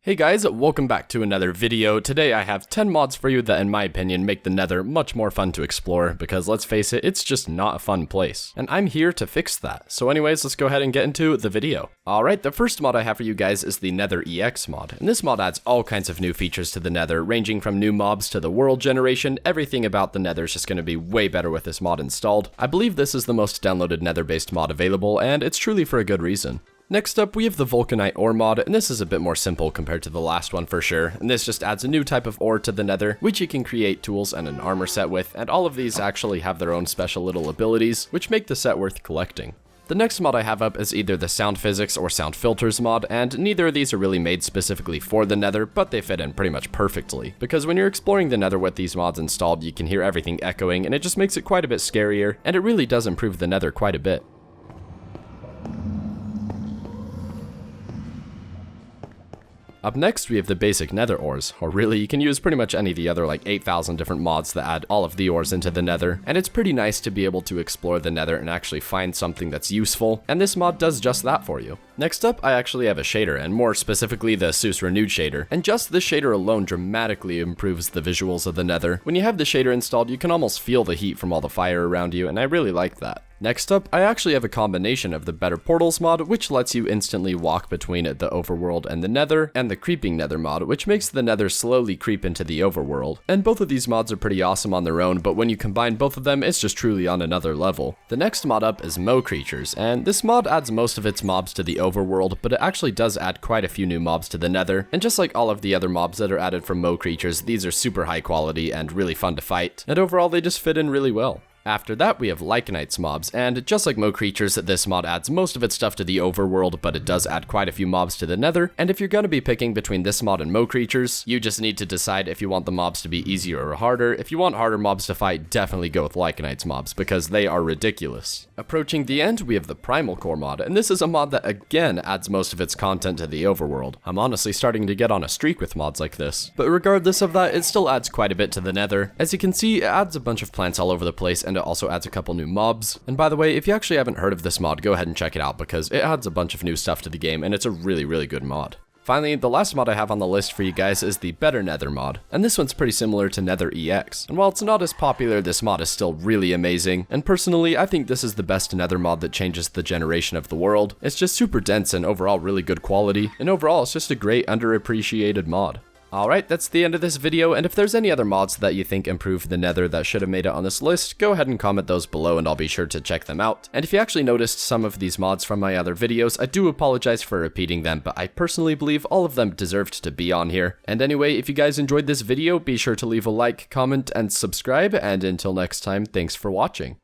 Hey guys, welcome back to another video. Today I have 10 mods for you that in my opinion make the Nether much more fun to explore because let's face it, it's just not a fun place. And I'm here to fix that. So anyways, let's go ahead and get into the video. Alright, the first mod I have for you guys is the Nether AX mod. And this mod adds all kinds of new features to the Nether, ranging from new mobs to the world generation. Everything about the Nether is just going to be way better with this mod installed. I believe this is the most downloaded Nether based mod available, and it's truly for a good reason. Next up, we have the Vulcanite Ore mod, and this is a bit more simple compared to the last one for sure, and this just adds a new type of ore to the Nether, which you can create tools and an armor set with, and all of these actually have their own special little abilities, which make the set worth collecting. The next mod I have up is either the Sound Physics or Sound Filters mod, and neither of these are really made specifically for the Nether, but they fit in pretty much perfectly. Because when you're exploring the Nether with these mods installed, you can hear everything echoing, and it just makes it quite a bit scarier, and it really does improve the Nether quite a bit. Up next, we have the basic Nether ores, or really, you can use pretty much any of the other like 8,000 different mods that add all of the ores into the Nether, and it's pretty nice to be able to explore the Nether and actually find something that's useful, and this mod does just that for you. Next up, I actually have a shader, and more specifically the SEUS Renewed shader, and just this shader alone dramatically improves the visuals of the Nether. When you have the shader installed, you can almost feel the heat from all the fire around you, and I really like that. Next up, I actually have a combination of the BetterPortals mod, which lets you instantly walk between the overworld and the Nether, and the Creeping Nether mod, which makes the Nether slowly creep into the overworld. And both of these mods are pretty awesome on their own, but when you combine both of them, it's just truly on another level. The next mod up is Mo Creatures, and this mod adds most of its mobs to the overworld, but it actually does add quite a few new mobs to the Nether, and just like all of the other mobs that are added from Mo Creatures, these are super high quality and really fun to fight, and overall they just fit in really well. After that, we have Lycanites Mobs, and just like Mo Creatures, this mod adds most of its stuff to the overworld, but it does add quite a few mobs to the Nether, and if you're going to be picking between this mod and Mo Creatures, you just need to decide if you want the mobs to be easier or harder. If you want harder mobs to fight, definitely go with Lycanites Mobs, because they are ridiculous. Approaching the end, we have the PrimalCore mod, and this is a mod that again adds most of its content to the overworld. I'm honestly starting to get on a streak with mods like this. But regardless of that, it still adds quite a bit to the Nether. As you can see, it adds a bunch of plants all over the place, and it also adds a couple new mobs. And by the way, if you actually haven't heard of this mod, go ahead and check it out because it adds a bunch of new stuff to the game and it's a really good mod. Finally, the last mod I have on the list for you guys is the BetterNether mod, and this one's pretty similar to Nether AX. And while it's not as popular, this mod is still really amazing, and personally, I think this is the best Nether mod that changes the generation of the world. It's just super dense and overall really good quality, and overall it's just a great underappreciated mod. Alright, that's the end of this video, and if there's any other mods that you think improve the Nether that should have made it on this list, go ahead and comment those below and I'll be sure to check them out. And if you actually noticed some of these mods from my other videos, I do apologize for repeating them, but I personally believe all of them deserved to be on here. And anyway, if you guys enjoyed this video, be sure to leave a like, comment, and subscribe, and until next time, thanks for watching.